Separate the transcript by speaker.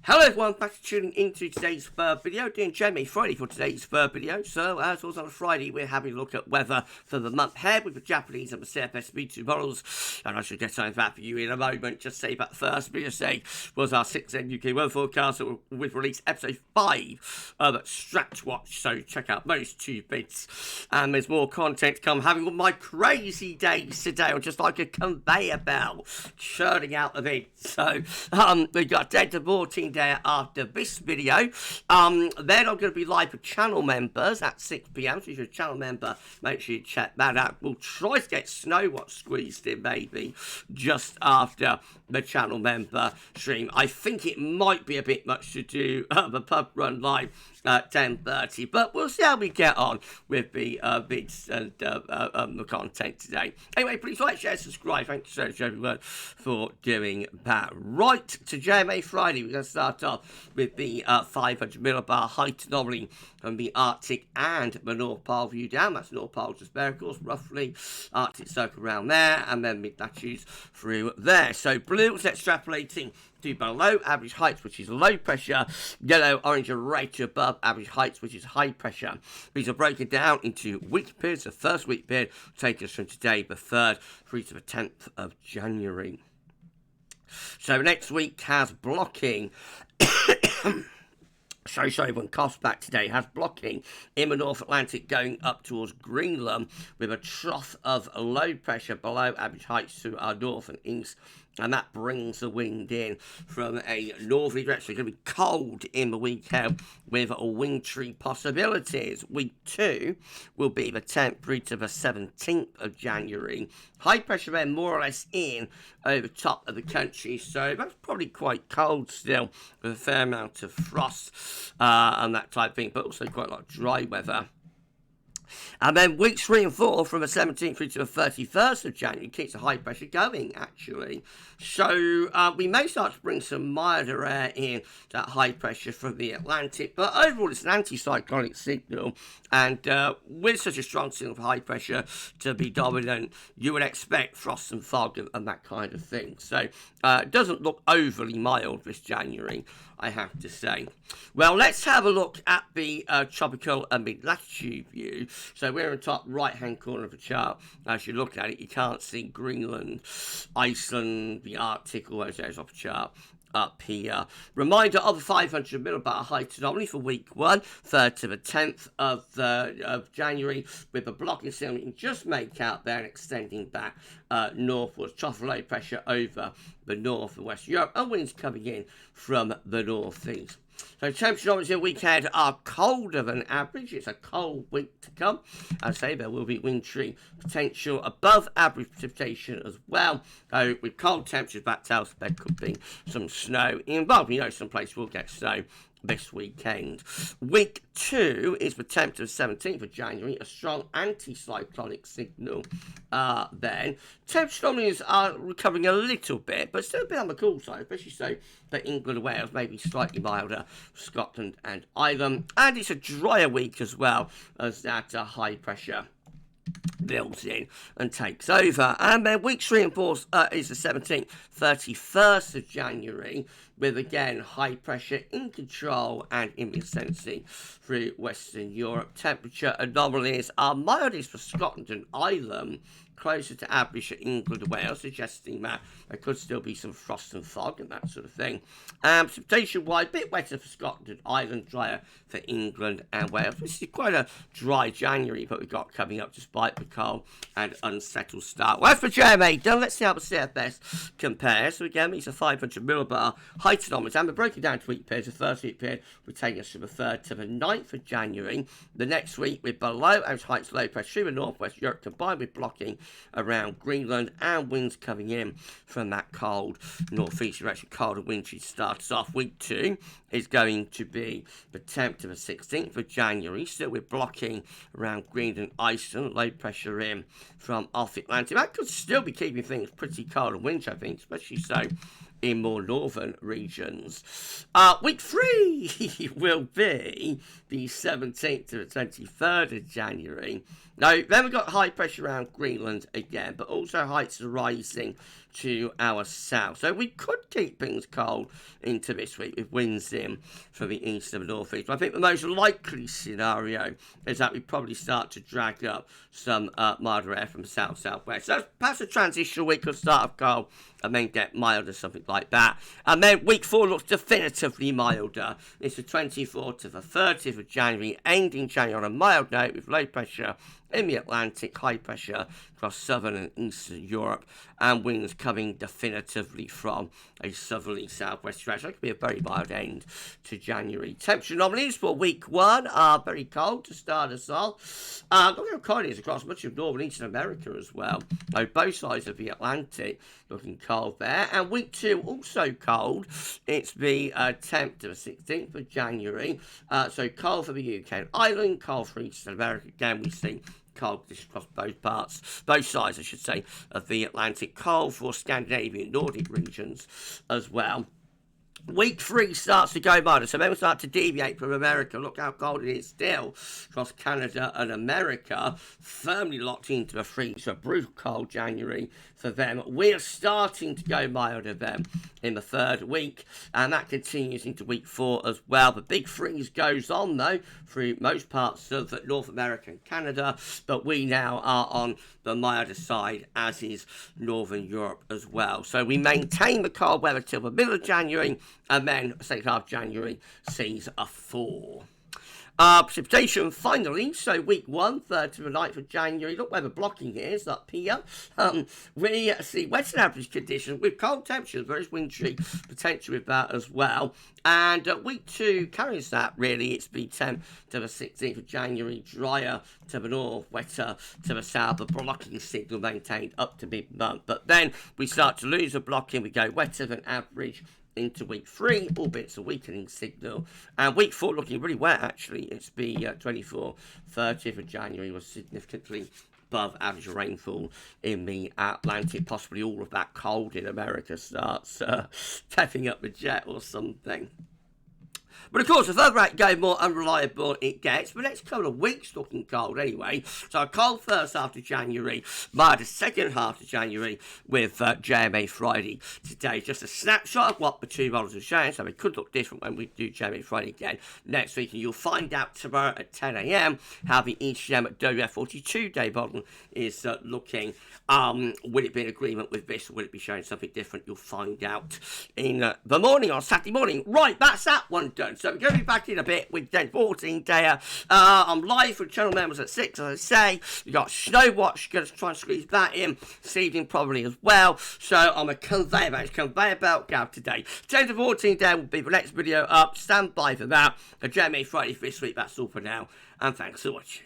Speaker 1: Hello everyone, thanks for tuning into today's video, doing JMA Friday for today's video. So, as always on a Friday, we're having a look at weather for the month ahead with the Japanese and the CFS V2 models. And I should get something back for you in a moment. Just say that first video today was our 6M UK weather forecast with release episode 5 of Strat Watch. So, check out those two bits. And there's more content to come. Having one of my crazy days today, or just like a conveyor belt, churning out the vids. So, we got 10 to 14 there after this video. Then I'm going to be live for channel members at 6 PM. So if you're a channel member, make sure you check that out. We'll try to get Snow Watch squeezed in maybe just after the channel member stream. I think it might be a bit much to do the pub run live at 10:30, but we'll see how we get on with the vids and the content today. Anyway, please like, share, subscribe. Thank you so much everyone for doing that. Right to JMA Friday, we're going to start off with the 500 millibar height anomaly from the Arctic and the North Pole view down. That's North Pole to Spherical, roughly. Arctic circle around there, and then mid-latitudes through there. So blue is extrapolating to below average heights, which is low pressure. Yellow, orange, and red to above average heights, which is high pressure. These are broken down into week periods. The first week period will take us from today, the 3rd, through to the 10th of January. So next week has blocking. Sorry, when cost back today has blocking in the North Atlantic going up towards Greenland with a trough of low pressure below average heights to our north and east. And that brings the wind in from a northerly direction. It's going to be cold in the weekend with wintry possibilities. Week 2 will be the 10th through to the 17th of January. High pressure then more or less in over the top of the country. So that's probably quite cold still with a fair amount of frost and that type of thing. But also quite a lot of dry weather. And then weeks 3 and 4 from the 17th through to the 31st of January keeps the high pressure going, actually. So we may start to bring some milder air in that high pressure from the Atlantic. But overall, it's an anticyclonic signal. And with such a strong signal for high pressure to be dominant, you would expect frost and fog and that kind of thing. So it doesn't look overly mild this January, I have to say. Well, let's have a look at the tropical and mid-latitude view. So we're in the top right-hand corner of the chart. As you look at it, you can't see Greenland, Iceland, the Arctic, all those areas off the chart up here. Reminder of the 500 millibar height anomaly for week 1, 3rd to the 10th of January, with a blocking signal you can just make out there and extending back northwards. Trough of low pressure over the north and west Europe, and winds coming in from the northeast. So temperatures obviously weekend are colder than average. It's a cold week to come. I say there will be wintry potential above average precipitation as well. So with cold temperatures, that tells us there could be some snow involved. You know, some places will get snow this weekend. Week 2 is the 10th to the 17th of January, a strong anticyclonic signal then. Temperature anomalies are recovering a little bit, but still a bit on the cool side, especially so for England and Wales, maybe slightly milder for Scotland and Ireland. And it's a drier week as well as that high pressure builds in and takes over. And then week 3 and 4 is the 17th, 31st of January, with again high pressure in control and in the ascendancy through Western Europe. Temperature anomalies are mildest for Scotland and Ireland, closer to average for England and Wales, suggesting that there could still be some frost and fog and that sort of thing. Precipitation-wise, a bit wetter for Scotland and Ireland, drier for England and Wales. This is quite a dry January that we've got coming up despite the cold and unsettled start. Well, as for JMA done, let's see how the CFS compares. So again, these are 500 millibar height anomalous, and we're broken down to week periods. The first week period will take us from the 3rd to the 9th of January. The next week, with below average heights, low pressure through the northwest Europe, combined with blocking around Greenland and winds coming in from that cold northeast direction. Cold and wintry starts off. Week 2 is going to be the 10th to the 16th of January, still with blocking around Greenland, Iceland, low pressure in from off the Atlantic. That could still be keeping things pretty cold and wintry, I think, especially so in more northern regions. Week 3 will be the 17th to the 23rd of January. Now, then we've got high pressure around Greenland again, but also heights are rising to our south. So we could keep things cold into this week with winds in from the east and northeast. But I think the most likely scenario is that we probably start to drag up some milder air from south-southwest. So perhaps a transitional week could start off cold and then get milder, something like that. And then week 4 looks definitively milder. It's the 24th to the 30th of January, ending January on a mild note with low pressure in the Atlantic, high pressure across southern and eastern Europe, and winds coming definitively from a southerly southwest direction. That could be a very mild end to January. Temperature anomalies for week 1 are very cold to start us off. Look how cold it is across much of northern eastern America as well. Both sides of the Atlantic looking cold there. And week 2 also cold. It's the 10th to the 16th of January. So cold for the UK and Ireland, cold for eastern America. Again, we see cold across both sides, I should say, of the Atlantic. Cold for Scandinavian, Nordic regions as well. Week 3 starts to go milder, so then we start to deviate from America. Look how cold it is still across Canada and America, firmly locked into the freeze. So brutal cold January for them. We're starting to go milder then in the 3rd week, and that continues into week 4 as well. The big freeze goes on though through most parts of North America and Canada, but we now are on the milder side, as is Northern Europe as well. So we maintain the cold weather till the middle of January, and then second half of January sees a thaw. Precipitation finally, so week 1, 3rd to the 9th of January. Look where the blocking is, up here. We see wet and average conditions with cold temperatures, very wintry potential with that as well. And week 2 carries that really. It's the 10th to the 16th of January, drier to the north, wetter to the south. The blocking signal maintained up to mid-month. But then we start to lose the blocking, we go wetter than average into week 3, albeit it's a weakening signal. And week 4 looking really wet, actually. It's the 24th, 30th of January was significantly above average rainfall in the Atlantic. Possibly all of that cold in America starts tapping up the jet or something. But of course, the further out you go, more unreliable it gets. The next couple of weeks looking cold anyway. So a cold first half of January, milder second half of January with JMA Friday today. Just a snapshot of what the 2 models are showing. So it could look different when we do JMA Friday again next week. And you'll find out tomorrow at 10 a.m. how the ECM WF 42-day model is looking. Will it be in agreement with this, or will it be showing something different? You'll find out in the morning, on Saturday morning. Right, that's that one done. So we're going to be back in a bit with Day 14 Day. I'm live for channel members at 6, as I say. We've got Snow Watch, going to try and squeeze that in this evening probably as well. So I'm a conveyor belt Gav today. 10 to 14 Day will be the next video up. Stand by for that. A JMA Friday for this week. That's all for now. And thanks for watching.